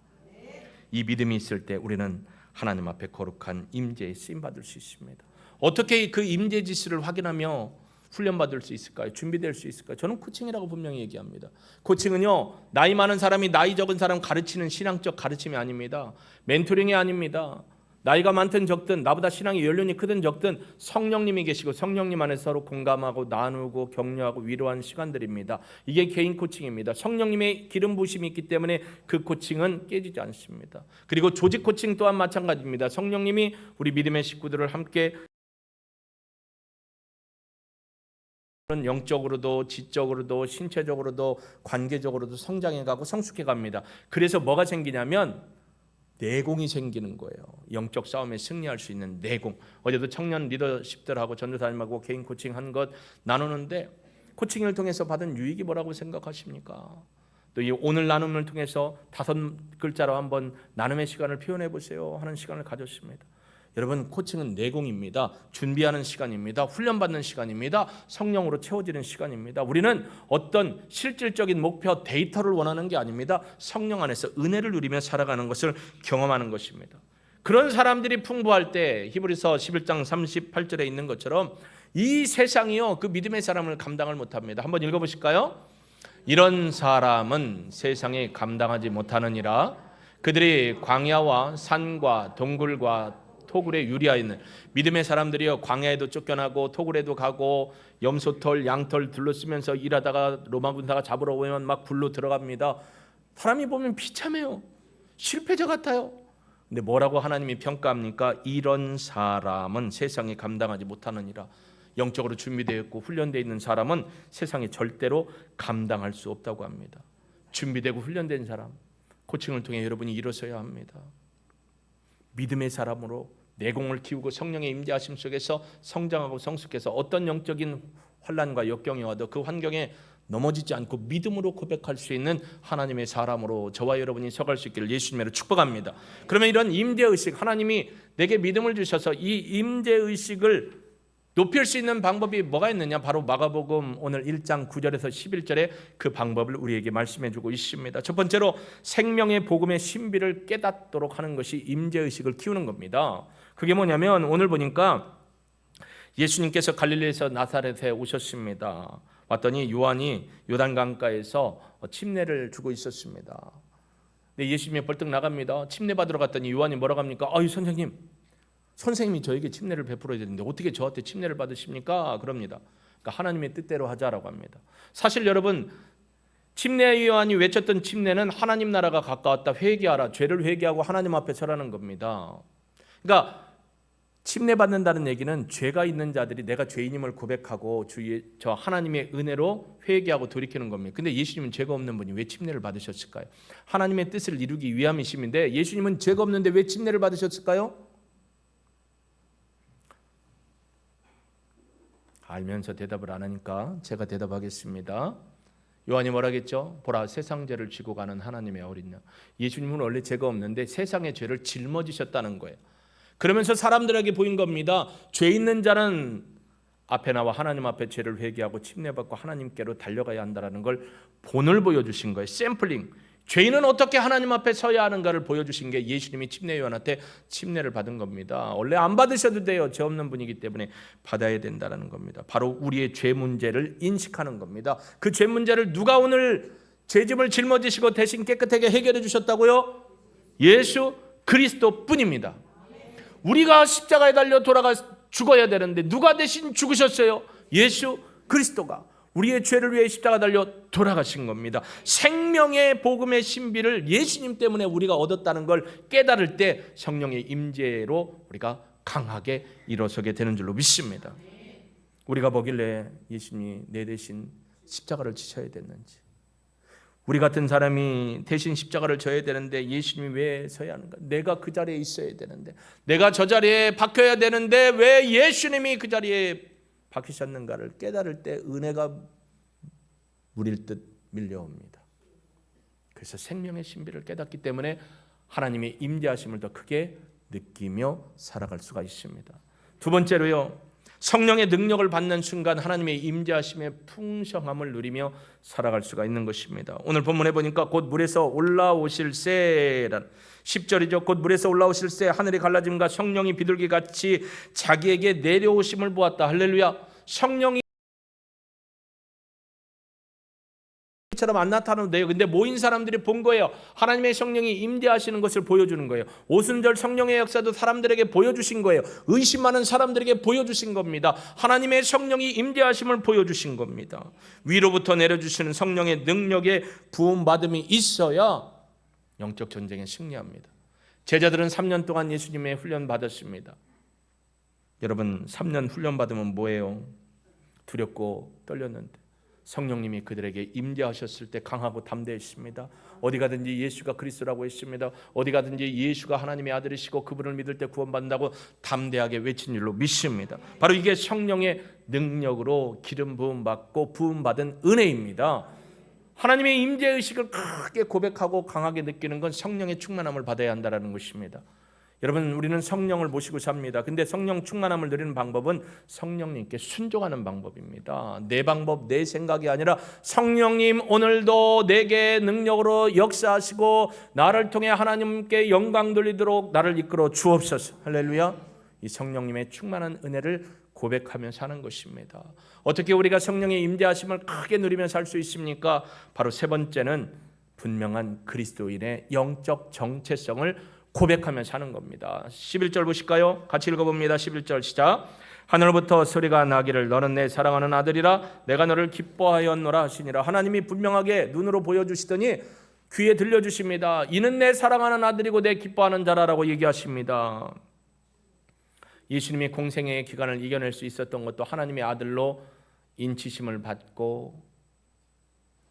이 믿음이 있을 때 우리는 하나님 앞에 거룩한 임재에 쓰임받을 수 있습니다. 어떻게 그 임재 지수를 확인하며 훈련받을 수 있을까요? 준비될 수 있을까요? 저는 코칭이라고 분명히 얘기합니다. 코칭은요, 나이 많은 사람이 나이 적은 사람 가르치는 신앙적 가르침이 아닙니다. 멘토링이 아닙니다. 나이가 많든 적든 나보다 신앙이 연륜이 크든 적든 성령님이 계시고 성령님 안에 서로 공감하고 나누고 격려하고 위로하는 시간들입니다. 이게 개인 코칭입니다. 성령님의 기름 부으심이 있기 때문에 그 코칭은 깨지지 않습니다. 그리고 조직 코칭 또한 마찬가지입니다. 성령님이 우리 믿음의 식구들을 함께 영적으로도 지적으로도 신체적으로도 관계적으로도 성장해가고 성숙해갑니다. 그래서 뭐가 생기냐면 내공이 생기는 거예요. 영적 싸움에 승리할 수 있는 내공. 어제도 청년 리더십들하고 전도사님하고 개인 코칭한 것 나누는데 코칭을 통해서 받은 유익이 뭐라고 생각하십니까? 또 이 오늘 나눔을 통해서 5글자로 한번 나눔의 시간을 표현해 보세요 하는 시간을 가졌습니다. 여러분, 코칭은 내공입니다. 준비하는 시간입니다. 훈련받는 시간입니다. 성령으로 채워지는 시간입니다. 우리는 어떤 실질적인 목표 데이터를 원하는 게 아닙니다. 성령 안에서 은혜를 누리며 살아가는 것을 경험하는 것입니다. 그런 사람들이 풍부할 때 히브리서 11장 38절에 있는 것처럼 이 세상이요 그 믿음의 사람을 감당을 못합니다. 한번 읽어보실까요? 이런 사람은 세상에 감당하지 못하느니라. 그들이 광야와 산과 동굴과 토굴에 유리하여 있는 믿음의 사람들이요 광야에도 쫓겨나고 토굴에도 가고 염소털 양털 둘러쓰면서 일하다가 로마 군사가 잡으러 오면 막 굴로 들어갑니다. 사람이 보면 비참해요. 실패자 같아요. 근데 뭐라고 하나님이 평가합니까? 이런 사람은 세상에 감당하지 못하느니라. 영적으로 준비되어 있고 훈련되어 있는 사람은 세상에 절대로 감당할 수 없다고 합니다. 준비되고 훈련된 사람, 코칭을 통해 여러분이 일어서야 합니다. 믿음의 사람으로 내공을 키우고 성령의 임재하심 속에서 성장하고 성숙해서 어떤 영적인 환난과 역경이 와도 그 환경에 넘어지지 않고 믿음으로 고백할 수 있는 하나님의 사람으로 저와 여러분이 서갈 수 있기를 예수님으로 축복합니다. 그러면 이런 임재의식, 하나님이 내게 믿음을 주셔서 이 임재의식을 높일 수 있는 방법이 뭐가 있느냐? 바로 마가복음 오늘 1장 9절에서 11절에 그 방법을 우리에게 말씀해 주고 있습니다. 첫 번째로 생명의 복음의 신비를 깨닫도록 하는 것이 임재의식을 키우는 겁니다. 그게 뭐냐면 오늘 보니까 예수님께서 갈릴리에서 나사렛에 오셨습니다. 왔더니 요한이 요단강가에서 침례를 주고 있었습니다. 근데 예수님이 벌떡 나갑니다. 침례 받으러 갔더니 요한이 뭐라고 합니까? 선생님이 저에게 침례를 베풀어야 되는데 어떻게 저한테 침례를 받으십니까? 그럽니다. 그러니까 하나님의 뜻대로 하자라고 합니다. 사실 여러분, 침례 요한이 외쳤던 침례는 하나님 나라가 가까웠다, 회개하라, 죄를 회개하고 하나님 앞에 서라는 겁니다. 그러니까 침례 받는다는 얘기는 죄가 있는 자들이 내가 죄인임을 고백하고 저 하나님의 은혜로 회개하고 돌이키는 겁니다. 근데 예수님은 죄가 없는 분이 왜 침례를 받으셨을까요? 하나님의 뜻을 이루기 위함이심인데 예수님은 죄가 없는데 왜 침례를 받으셨을까요? 알면서 대답을 안 하니까 제가 대답하겠습니다. 요한이 뭐라겠죠? 보라, 세상 죄를 지고 가는 하나님의 어린 양. 예수님은 원래 죄가 없는데 세상의 죄를 짊어지셨다는 거예요. 그러면서 사람들에게 보인 겁니다. 죄 있는 자는 앞에 나와 하나님 앞에 죄를 회개하고 침례받고 하나님께로 달려가야 한다는 걸 본을 보여주신 거예요. 샘플링. 죄인은 어떻게 하나님 앞에 서야 하는가를 보여주신 게 예수님이 침례 요한한테 침례를 받은 겁니다. 원래 안 받으셔도 돼요. 죄 없는 분이기 때문에 받아야 된다는 겁니다. 바로 우리의 죄 문제를 인식하는 겁니다. 그 죄 문제를 누가 오늘 죄짐을 짊어지시고 대신 깨끗하게 해결해 주셨다고요? 예수 그리스도 뿐입니다. 우리가 십자가에 달려 돌아가 죽어야 되는데 누가 대신 죽으셨어요? 예수 그리스도가. 우리의 죄를 위해 십자가 달려 돌아가신 겁니다. 생명의 복음의 신비를 예수님 때문에 우리가 얻었다는 걸 깨달을 때 성령의 임재로 우리가 강하게 일어서게 되는 줄로 믿습니다. 우리가 뭐길래 예수님이 내 대신 십자가를 지셔야 됐는지, 우리 같은 사람이 대신 십자가를 져야 되는데 예수님이 왜 서야 하는가? 내가 그 자리에 있어야 되는데, 내가 저 자리에 박혀야 되는데 왜 예수님이 그 자리에 박히셨는가를 깨달을 때 은혜가 물일 듯 밀려옵니다. 그래서 생명의 신비를 깨닫기 때문에 하나님의 임재하심을 더 크게 느끼며 살아갈 수가 있습니다. 두 번째로요, 성령의 능력을 받는 순간 하나님의 임재하심의 풍성함을 누리며 살아갈 수가 있는 것입니다. 오늘 본문에 보니까 곧 물에서 올라오실새라는 10절이죠. 곧 물에서 올라오실새 하늘이 갈라짐과 성령이 비둘기같이 자기에게 내려오심을 보았다. 할렐루야. 성령이 처럼 안 나타나는데요. 근데 모인 사람들이 본 거예요. 하나님의 성령이 임재하시는 것을 보여주는 거예요. 오순절 성령의 역사도 사람들에게 보여주신 거예요. 의심 많은 사람들에게 보여주신 겁니다. 하나님의 성령이 임재하심을 보여주신 겁니다. 위로부터 내려주시는 성령의 능력에 부음받음이 있어야 영적 전쟁에 승리합니다. 제자들은 3년 동안 예수님의 훈련 받았습니다. 여러분, 3년 훈련 받으면 뭐예요? 두렵고 떨렸는데 성령님이 그들에게 임재하셨을 때 강하고 담대했습니다. 어디 가든지 예수가 그리스도라고 했습니다. 어디 가든지 예수가 하나님의 아들이시고 그분을 믿을 때 구원받는다고 담대하게 외친 줄로 믿습니다. 바로 이게 성령의 능력으로 기름 부음 받고 부음 받은 은혜입니다. 하나님의 임재의식을 크게 고백하고 강하게 느끼는 건 성령의 충만함을 받아야 한다는 것입니다. 여러분, 우리는 성령을 모시고 삽니다. 근데 성령 충만함을 누리는 방법은 성령님께 순종하는 방법입니다. 내 방법, 내 생각이 아니라 성령님 오늘도 내게 능력으로 역사하시고 나를 통해 하나님께 영광 돌리도록 나를 이끌어 주옵소서. 할렐루야. 이 성령님의 충만한 은혜를 고백하며 사는 것입니다. 어떻게 우리가 성령의 임재하심을 크게 누리며 살 수 있습니까? 바로 세 번째는 분명한 그리스도인의 영적 정체성을 고백하며 사는 겁니다. 11절 보실까요? 같이 읽어봅니다. 11절 시작. 하늘로부터 소리가 나기를 너는 내 사랑하는 아들이라 내가 너를 기뻐하였노라 하시니라. 하나님이 분명하게 눈으로 보여주시더니 귀에 들려주십니다. 이는 내 사랑하는 아들이고 내 기뻐하는 자라라고 얘기하십니다. 예수님이 공생애의 기간을 이겨낼 수 있었던 것도 하나님의 아들로 인치심을 받고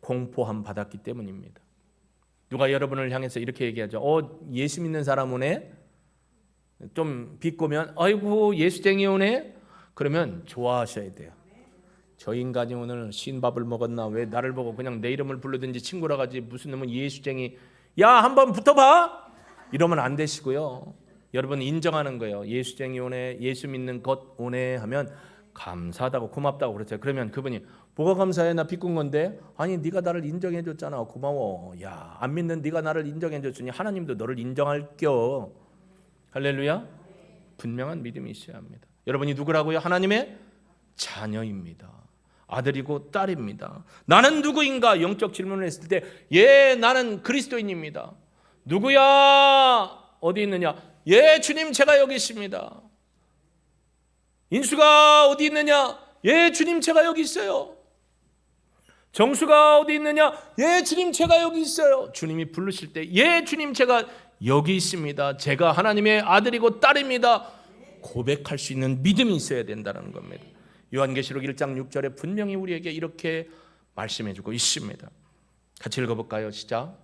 공포함 받았기 때문입니다. 누가 여러분을 향해서 이렇게 얘기하죠. 예수 믿는 사람 오네? 좀 비꼬면 아이고 예수쟁이 오네? 그러면 좋아하셔야 돼요. 저 인간이 오늘 신밥을 먹었나? 왜 나를 보고 그냥 내 이름을 부르든지 친구라 가지 무슨 놈은 예수쟁이, 야 한번 붙어봐! 이러면 안 되시고요. 여러분 인정하는 거예요. 예수쟁이 오네, 예수 믿는 것 오네 하면 감사하다고 고맙다고 그러세요. 그러면 그분이 뭐가 감사해? 나 비꾼 건데. 아니 네가 나를 인정해 줬잖아. 고마워. 야, 안 믿는 네가 나를 인정해 줬으니 하나님도 너를 인정할겨. 할렐루야. 분명한 믿음이 있어야 합니다. 여러분이 누구라고요? 하나님의 자녀입니다. 아들이고 딸입니다. 나는 누구인가? 영적 질문을 했을 때 나는 그리스도인입니다. 누구야? 어디 있느냐? 주님 제가 여기 있습니다. 인수가 어디 있느냐? 주님 제가 여기 있어요. 정수가 어디 있느냐? 주님 제가 여기 있어요. 주님이 부르실 때 주님 제가 여기 있습니다. 제가 하나님의 아들이고 딸입니다. 고백할 수 있는 믿음이 있어야 된다는 겁니다. 요한계시록 1장 6절에 분명히 우리에게 이렇게 말씀해주고 있습니다. 같이 읽어볼까요? 시작.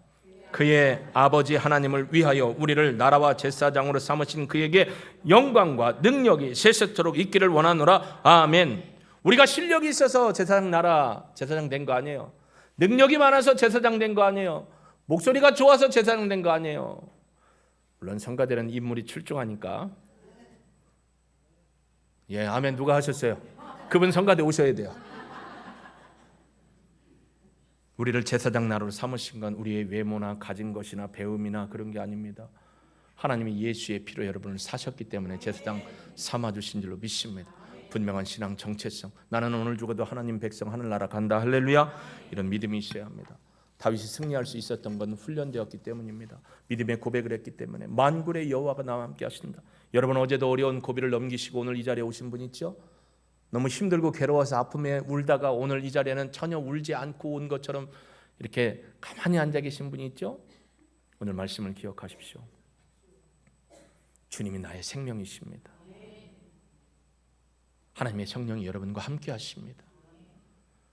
그의 아버지 하나님을 위하여 우리를 나라와 제사장으로 삼으신 그에게 영광과 능력이 세세토록 있기를 원하노라. 아멘. 우리가 실력이 있어서 제사장 된 거 아니에요. 능력이 많아서 제사장 된 거 아니에요. 목소리가 좋아서 제사장 된 거 아니에요. 물론 성가대는 인물이 출중하니까. 아멘. 누가 하셨어요? 그분 성가대 오셔야 돼요. 우리를 제사장 나라로 삼으신 건 우리의 외모나 가진 것이나 배움이나 그런 게 아닙니다. 하나님이 예수의 피로 여러분을 사셨기 때문에 제사장 삼아주신 줄로 믿습니다. 분명한 신앙 정체성. 나는 오늘 죽어도 하나님 백성 하늘나라 간다. 할렐루야. 이런 믿음이 있어야 합니다. 다윗이 승리할 수 있었던 건 훈련되었기 때문입니다. 믿음의 고백을 했기 때문에. 만군의 여호와가 나와 함께 하신다. 여러분 어제도 어려운 고비를 넘기시고 오늘 이 자리에 오신 분 있죠? 너무 힘들고 괴로워서 아픔에 울다가 오늘 이 자리에는 전혀 울지 않고 온 것처럼 이렇게 가만히 앉아 계신 분이 있죠? 오늘 말씀을 기억하십시오. 주님이 나의 생명이십니다. 하나님의 성령이 여러분과 함께 하십니다.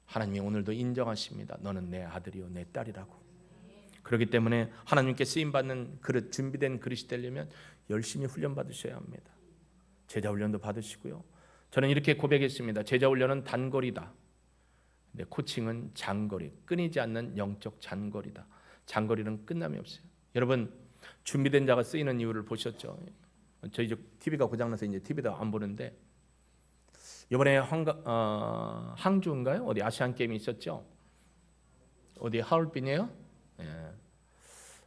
하나님이 오늘도 인정하십니다. 너는 내 아들이요 내 딸이라고. 그렇기 때문에 하나님께 쓰임받는 그릇, 준비된 그릇이 되려면 열심히 훈련 받으셔야 합니다. 제자 훈련도 받으시고요. 저는 이렇게 고백했습니다. 제자 훈련은 단거리다. 근데 코칭은 장거리, 끊이지 않는 영적 장거리다. 장거리는 끝남이 없어요. 여러분, 준비된 자가 쓰이는 이유를 보셨죠? 저희 집 TV가 고장나서 이제 TV도 안 보는데, 이번에 항주인가요? 어디 아시안 게임이 있었죠? 어디 하얼빈이에요? 예.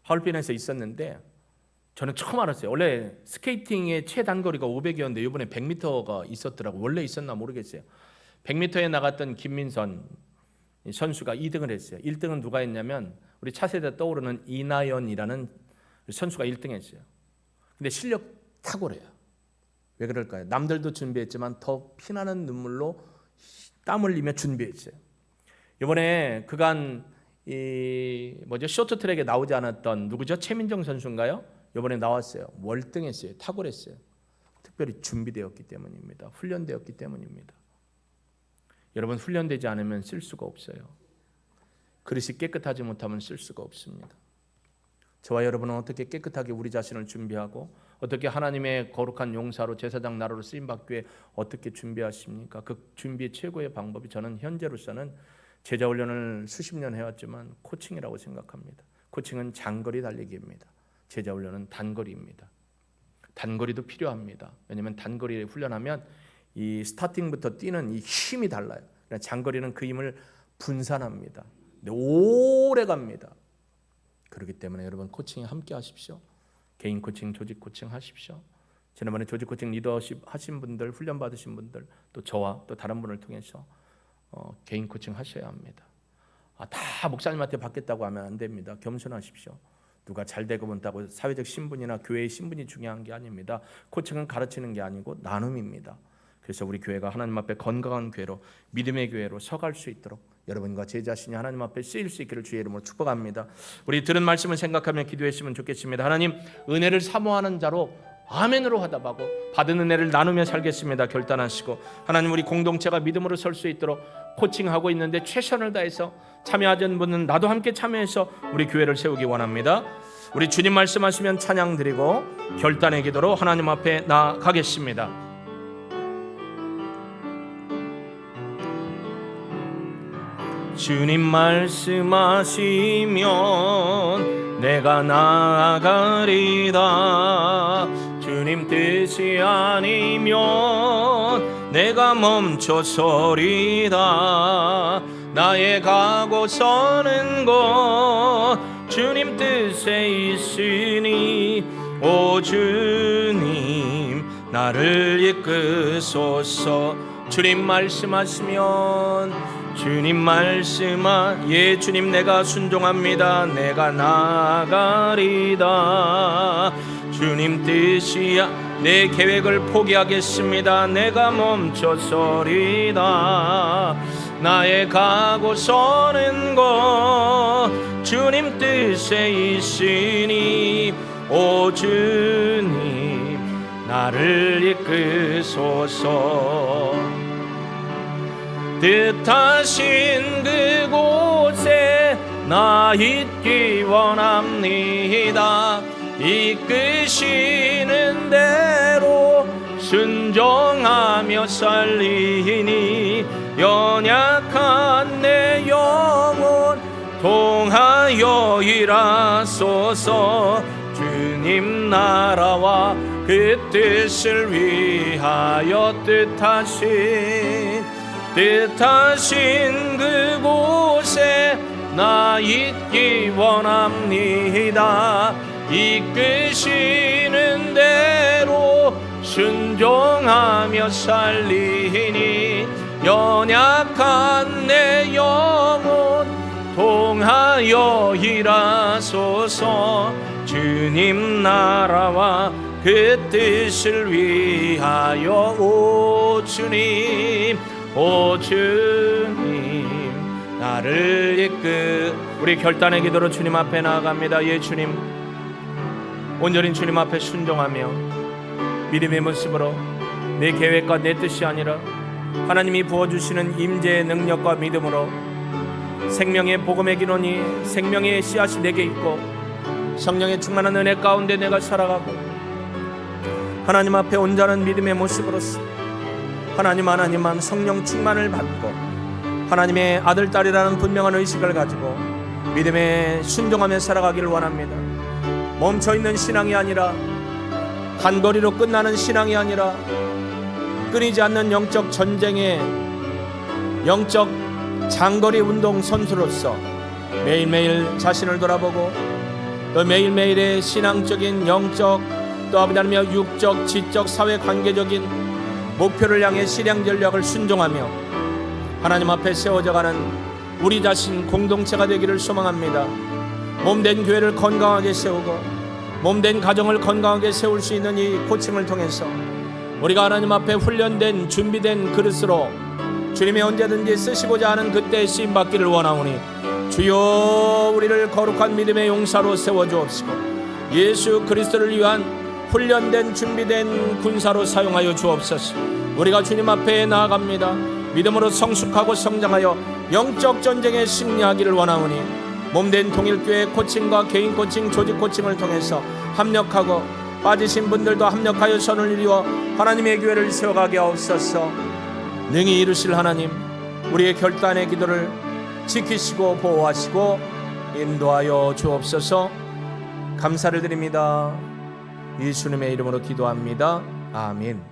하얼빈에서 있었는데 저는 처음 알았어요. 원래 스케이팅의 최단거리가 500이었는데 이번에 100m가 있었더라고요. 원래 있었나 모르겠어요. 100m에 나갔던 김민선 선수가 2등을 했어요. 1등은 누가 했냐면 우리 차세대 떠오르는 이나연이라는 선수가 1등 했어요. 근데 실력 탁월해요. 왜 그럴까요? 남들도 준비했지만 더 피나는 눈물로 땀 흘리며 준비했어요. 이번에 그간 쇼트트랙에 나오지 않았던 누구죠? 최민정 선수인가요? 이번에 나왔어요. 월등했어요. 탁월했어요. 특별히 준비되었기 때문입니다. 훈련되었기 때문입니다. 여러분, 훈련되지 않으면 쓸 수가 없어요. 그릇이 깨끗하지 못하면 쓸 수가 없습니다. 저와 여러분은 어떻게 깨끗하게 우리 자신을 준비하고 어떻게 하나님의 거룩한 용사로 제사장 나라로 쓰임받기 위해 어떻게 준비하십니까? 그 준비의 최고의 방법이 저는 현재로서는 제자 훈련을 수십 년 해왔지만 코칭이라고 생각합니다. 코칭은 장거리 달리기입니다. 제자 훈련은 단거리입니다. 단거리도 필요합니다. 왜냐하면 단거리를 훈련하면 이 스타팅부터 뛰는 이 힘이 달라요. 장거리는 그 힘을 분산합니다. 근데 오래 갑니다. 그렇기 때문에 여러분 코칭에 함께 하십시오. 개인 코칭, 조직 코칭 하십시오. 지난번에 조직 코칭 리더십 하신 분들, 훈련 받으신 분들, 또 저와 또 다른 분을 통해서 개인 코칭 하셔야 합니다. 다 목사님한테 받겠다고 하면 안 됩니다. 겸손하십시오. 누가 잘 되고 본다고 사회적 신분이나 교회의 신분이 중요한 게 아닙니다. 코칭은 가르치는 게 아니고 나눔입니다. 그래서 우리 교회가 하나님 앞에 건강한 교회로, 믿음의 교회로 서갈 수 있도록 여러분과 제 자신이 하나님 앞에 쓰일 수 있기를 주의 이름으로 축복합니다. 우리 들은 말씀을 생각하며 기도했으면 좋겠습니다. 하나님, 은혜를 사모하는 자로 아멘으로 화답하고 받은 은혜를 나누며 살겠습니다. 결단하시고 하나님, 우리 공동체가 믿음으로 설 수 있도록 코칭하고 있는데 최선을 다해서 참여하던 분은 나도 함께 참여해서 우리 교회를 세우기 원합니다. 우리 주님 말씀하시면 찬양 드리고 결단의 기도로 하나님 앞에 나아가겠습니다. 주님 말씀하시면 내가 나아가리다. 주님 뜻이 아니면 내가 멈춰서리다. 나의 가고 서는 곳 주님 뜻에 있으니 오 주님 나를 이끄소서. 주님 말씀하시면 예 주님 내가 순종합니다. 내가 나아가리다. 주님 뜻이야 내 계획을 포기하겠습니다. 내가 멈춰서리다. 나의 가고 서는 곳 주님 뜻에 있으니 오 주님 나를 이끄소서. 뜻하신 그곳에 나 있기 원합니다. 이끄시는 대로 순종하며 살리니 연약한 내 영혼 통하여 일하소서. 주님 나라와 그 뜻을 위하여 뜻하신 그곳에 나 있기 원합니다. 이끄시는 대로 순종하며 살리니 연약한 내 영혼 통하여 일하소서. 주님 나라와 그 뜻을 위하여 오 주님 나를 우리 결단의 기도로 주님 앞에 나아갑니다. 예 주님, 온전히 주님 앞에 순종하며 믿음의 모습으로 내 계획과 내 뜻이 아니라 하나님이 부어주시는 임재의 능력과 믿음으로 생명의 복음의 기론이 생명의 씨앗이 내게 있고 성령의 충만한 은혜 가운데 내가 살아가고 하나님 앞에 온전한 믿음의 모습으로서 하나님만 성령 충만을 받고 하나님의 아들 딸이라는 분명한 의식을 가지고 믿음에 순종하며 살아가기를 원합니다. 멈춰있는 신앙이 아니라 단거리로 끝나는 신앙이 아니라 끊이지 않는 영적 전쟁의 영적 장거리 운동 선수로서 매일매일 자신을 돌아보고 또 매일매일의 신앙적인 영적 또 하나님의 육적 지적 사회 관계적인 목표를 향해 실행 전략을 순종하며 하나님 앞에 세워져가는 우리 자신 공동체가 되기를 소망합니다. 몸된 교회를 건강하게 세우고 몸된 가정을 건강하게 세울 수 있는 이 코칭을 통해서 우리가 하나님 앞에 훈련된 준비된 그릇으로 주님이 언제든지 쓰시고자 하는 그때에 쓰임받기를 원하오니 주여 우리를 거룩한 믿음의 용사로 세워주옵시고 예수 그리스도를 위한 훈련된 준비된 군사로 사용하여 주옵소서. 우리가 주님 앞에 나아갑니다. 믿음으로 성숙하고 성장하여 영적 전쟁에 승리하기를 원하오니 몸된 통일교회 코칭과 개인 코칭, 조직 코칭을 통해서 합력하고 빠지신 분들도 합력하여 선을 이루어 하나님의 교회를 세워가게 하옵소서. 능히 이루실 하나님, 우리의 결단의 기도를 지키시고 보호하시고 인도하여 주옵소서. 감사를 드립니다. 예수님의 이름으로 기도합니다. 아멘.